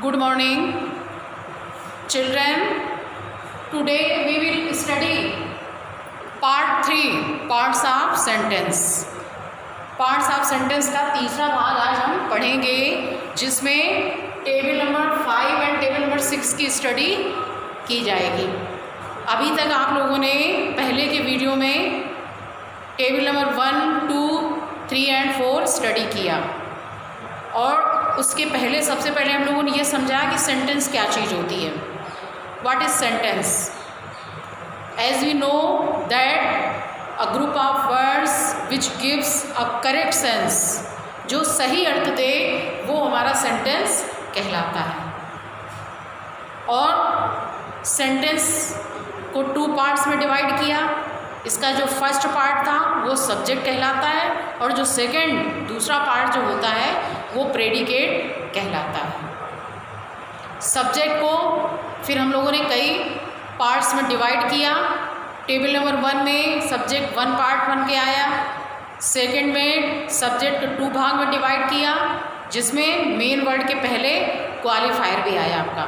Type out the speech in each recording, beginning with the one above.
Good morning, children. Today we will study part 3, parts of sentence. Parts of sentence का तीसरा भाग आज हम पढ़ेंगे, जिसमें table number 5 and table number 6 की स्टडी की जाएगी। अभी तक आप लोगों ने पहले के वीडियो में टेबल नंबर 1, 2, 3 एंड 4 स्टडी किया, और उसके पहले सबसे पहले हम लोगों ने ये समझा कि सेंटेंस क्या चीज़ होती है। What is sentence? As we know that a group of words which gives a correct sense, जो सही अर्थ दे वो हमारा सेंटेंस कहलाता है। और सेंटेंस को 2 पार्ट्स में डिवाइड किया। इसका जो फर्स्ट पार्ट था वो सब्जेक्ट कहलाता है, और जो सेकंड दूसरा पार्ट जो होता है वो प्रेडिकेट कहलाता है। सब्जेक्ट को फिर हम लोगों ने कई पार्ट्स में डिवाइड किया। टेबल नंबर 1 में सब्जेक्ट 1 पार्ट बन के आया। सेकंड में सब्जेक्ट 2 भाग में डिवाइड किया, जिसमें मेन वर्ड के पहले क्वालिफायर भी आया आपका।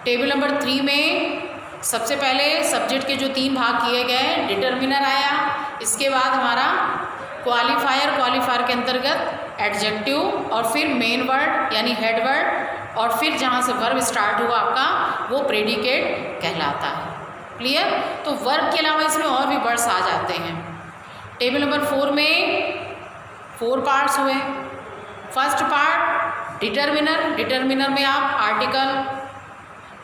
टेबल नंबर 3 में सबसे पहले सब्जेक्ट के जो 3 भाग किए गए, डिटर्मिनर आया। इसके बाद हमारा क्वालिफायर के अंतर्गत एडजेक्टिव, और फिर मेन वर्ड यानी हेड वर्ड, और फिर जहाँ से वर्ब स्टार्ट हुआ आपका वो प्रेडिकेट कहलाता है। क्लियर? तो वर्ब के अलावा इसमें और भी वर्ड्स आ जाते हैं। टेबल नंबर 4 में 4 पार्ट्स हुए। फर्स्ट पार्ट डिटर्मिनर में आप आर्टिकल,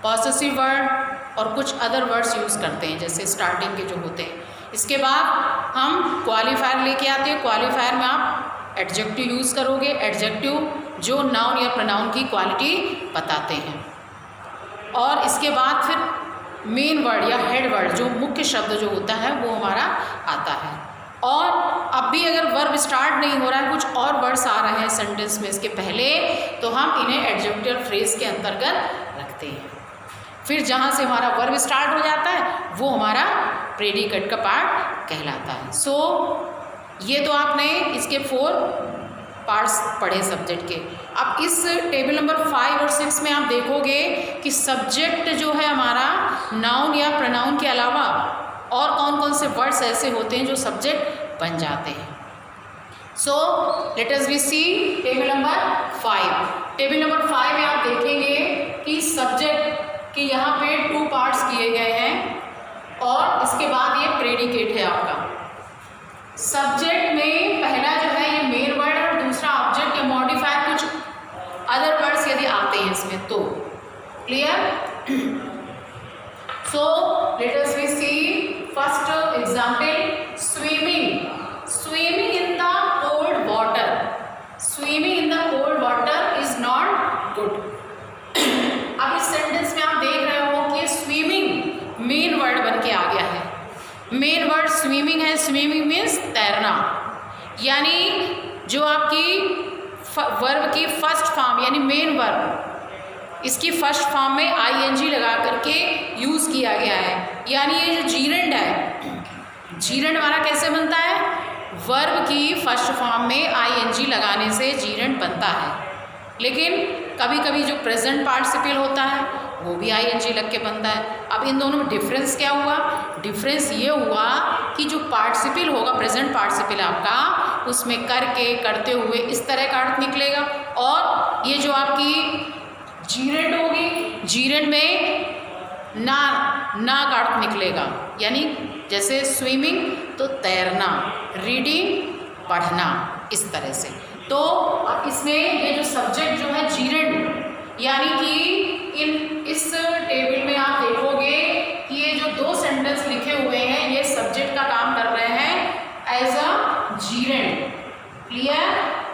पॉसेसिव वर्ड और कुछ अदर वर्ड्स यूज़ करते हैं, जैसे स्टार्टिंग के जो होते हैं। इसके बाद हम क्वालिफायर लेके आते हैं। क्वालिफायर में आप एडजेक्टिव यूज़ करोगे, एडजेक्टिव जो नाउन या प्रोनाउन की क्वालिटी बताते हैं। और इसके बाद फिर मेन वर्ड या हेड वर्ड, जो मुख्य शब्द जो होता है वो हमारा आता है। और अब भी अगर वर्ब स्टार्ट नहीं हो रहा है, कुछ और वर्ड्स आ रहे हैं सेंटेंस में इसके पहले, तो हम इन्हें एडजेक्टिव फ्रेज के अंतर्गत रखते हैं। फिर जहाँ से हमारा वर्ब स्टार्ट हो जाता है वो हमारा प्रेडिकेट का पार्ट कहलाता है। सो ये तो आपने इसके 4 पार्ट्स पढ़े सब्जेक्ट के। अब इस टेबल नंबर 5 और 6 में आप देखोगे कि सब्जेक्ट जो है हमारा नाउन या प्रोनाउन के अलावा और कौन कौन से वर्ड्स ऐसे होते हैं जो सब्जेक्ट बन जाते हैं। So let us we see table number 5। Table number 5 में आप देखेंगे कि सब्जेक्ट कि यहाँ पे 2 पार्ट्स किए गए हैं, और इसके बाद ये प्रेडिकेट है आपका। सब्जेक्ट में पहला जो है ये मेन वर्ड, और दूसरा ऑब्जेक्ट या मॉडिफायर, कुछ अदर वर्ड्स यदि आते हैं इसमें तो। Clear? So let us we see first example, swimming in the cold water. Swimming in the cold water is not good. अब इस सेंटेंस में आप देख रहे हो कि स्विमिंग मेन वर्ड बन के आ गया है। मेन वर्ड स्विमिंग है। स्विमिंग मीन्स तैरना, यानी जो आपकी वर्ब की फर्स्ट फॉर्म यानी मेन वर्ब, इसकी फर्स्ट फॉर्म में आईएनजी लगा करके यूज़ किया गया है। यानी ये जो जीरेंड है, जीरेंड हमारा कैसे बनता है? वर्ब की फर्स्ट फॉर्म में आईएनजी लगाने से जीरेंड बनता है। लेकिन कभी कभी जो प्रेजेंट पार्टिसिपल होता है वो भी आईएनजी लग के बनता है। अब इन दोनों में डिफरेंस क्या हुआ? डिफरेंस ये हुआ कि जो पार्टिसिपल होगा, प्रेजेंट पार्टिसिपल आपका, उसमें करके, करते हुए इस तरह का अर्थ निकलेगा। और ये जो आपकी जीरेंड होगी, जीरेंड में ना का अर्थ निकलेगा। यानी जैसे स्विमिंग तो तैरना, रीडिंग पढ़ना, इस तरह से। तो अब इसमें ये जो सब्जेक्ट जो है जीरेंड, यानी कि इस टेबल में आप देखोगे कि ये जो 2 सेंटेंस लिखे हुए हैं ये सब्जेक्ट का काम कर रहे हैं एज अ जीरेंड। क्लियर?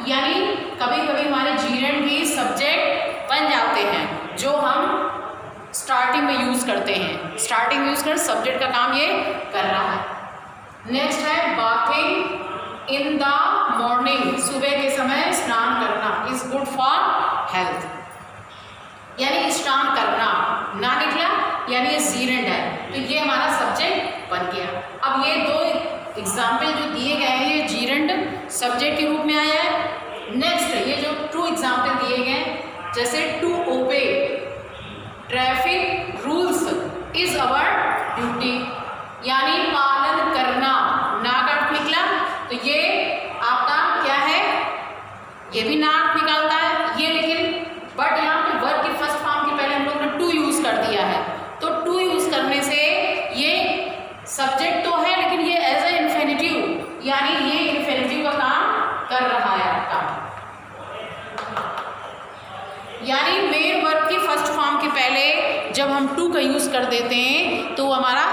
यानी कभी कभी हमारे जीरेंड भी सब्जेक्ट बन जाते हैं, जो हम स्टार्टिंग में यूज़ करते हैं। स्टार्टिंग यूज़ कर सब्जेक्ट का काम ये कर रहा है। नेक्स्ट है बाथिंग इन द मॉर्निंग। सुबह के समय स्नान करना इज गुड फॉर हेल्थ, यानी स्नान करना ना निकला, यानी ये जीरेंड है, तो ये हमारा सब्जेक्ट बन गया। अब ये 2 एग्जाम्पल जो दिए गए हैं ये जीरेंड सब्जेक्ट के रूप में आया है। नेक्स्ट ये जो 2 एग्जाम्पल दिए गए, जैसे to obey, traffic rules is our duty, यानी पालन करना। ना का अर्थ निकला तो ये आपका क्या है, ये भी ना अर्थ निकालता है ये, लेकिन बट यहाँ पे वर्ब की फर्स्ट फॉर्म के पहले हम लोग ने टू यूज कर दिया है, तो टू यूज करने से ये सब्जेक्ट तो है लेकिन ये एज ए इन्फिनिटिव, यानी ये इन्फिनिटिव का काम कर रहा है आपका। यानी मेन वर्ब की फर्स्ट फॉर्म के पहले जब हम टू का यूज कर देते हैं तो वो हमारा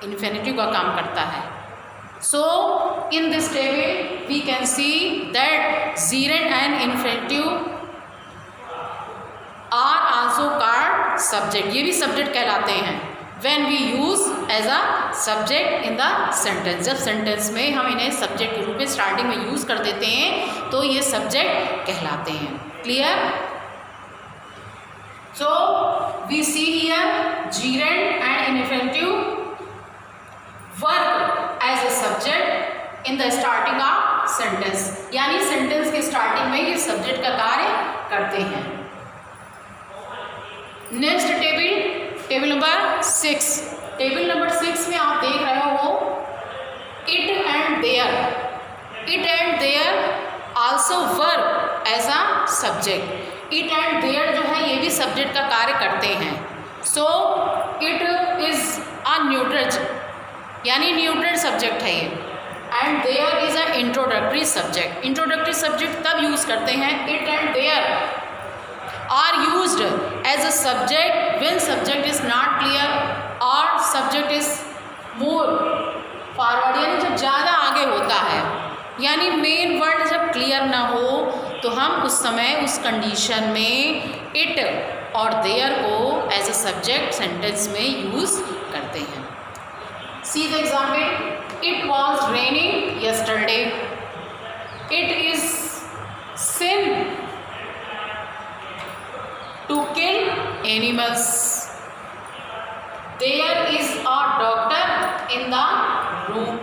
इन्फिनिटिव का काम करता है। So in this table we can see that gerund and infinitive are also called subject, ये भी सब्जेक्ट कहलाते हैं when we use as a subject in the sentence। जब सेंटेंस में हम इन्हें सब्जेक्ट के रूप में स्टार्टिंग में यूज कर देते हैं तो ये सब्जेक्ट कहलाते हैं। Clear? So we see here gerund and infinitive verb as a subject in the starting of sentence, यानी सेंटेंस के स्टार्टिंग में ये सब्जेक्ट का कार्य करते हैं। Next table number 6। Table number 6 में आप देख रहे हो it and there. It and there also verb as a subject. It and there जो है ये भी सब्जेक्ट का कार्य करते हैं। So it is a neutral, यानी न्यूट्रल सब्जेक्ट है ये, and there is a introductory subject. Introductory subject तब यूज करते हैं it and there are used as a subject when subject is not clear और सब्जेक्ट इज मोर फॉरवर्ड, यानी जब ज़्यादा आगे होता है, यानी मेन वर्ड जब क्लियर ना हो तो हम उस समय उस कंडीशन में इट और देयर को एज अ सब्जेक्ट सेंटेंस में यूज करते हैं। See the example. It was raining yesterday. It is sin to kill animals. There is a doctor in the room.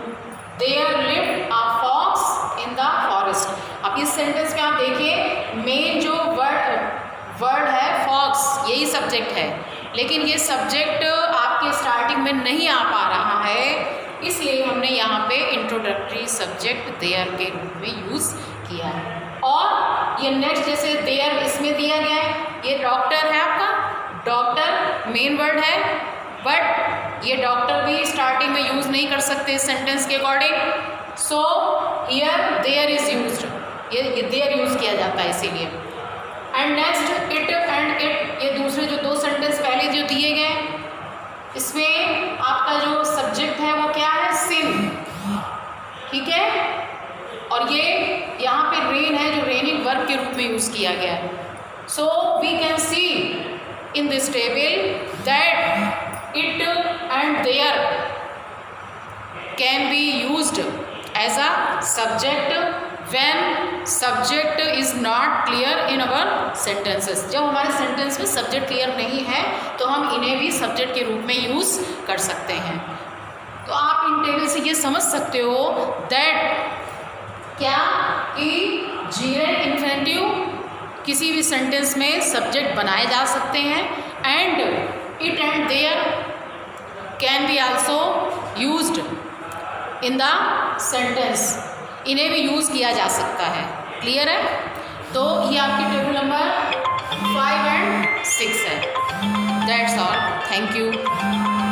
There lived a fox in the forest. अब इस sentence में आप देखिए main जो word है fox, यही subject है, लेकिन ये सब्जेक्ट आपके स्टार्टिंग में नहीं आ पा रहा है, इसलिए हमने यहाँ पे इंट्रोडक्टरी सब्जेक्ट देयर के रूप में यूज़ किया है। और ये नेक्स्ट जैसे देयर इसमें दिया गया है, ये डॉक्टर है आपका, डॉक्टर मेन वर्ड है, बट ये डॉक्टर भी स्टार्टिंग में यूज़ नहीं कर सकते सेंटेंस के according. So here there is used, ये देयर यूज़ किया जाता है इसीलिए। And next it and it, ये दूसरे जो दो सेंटेंस पहले जो दिए गए इसमें आपका जो सब्जेक्ट है वो क्या है, सिन, ठीक है, और ये यहाँ पे रेन है जो रेनिंग वर्ब के रूप में यूज़ किया गया है। So we can see in this table that it and there can be used as a subject when subject is not clear in our sentences। जब हमारे सेंटेंस में सब्जेक्ट क्लियर नहीं है तो हम इन्हें भी सब्जेक्ट के रूप में यूज़ कर सकते हैं। तो आप इन टेबल से ये समझ सकते हो दैट क्या कि gerund infinitive किसी भी सेंटेंस में सब्जेक्ट बनाए जा सकते हैं, and it and there can be also used in the sentence, इन्हें भी यूज़ किया जा सकता है। क्लियर है? तो ये आपकी टेबल नंबर 5 एंड 6 है। That's all, thank you.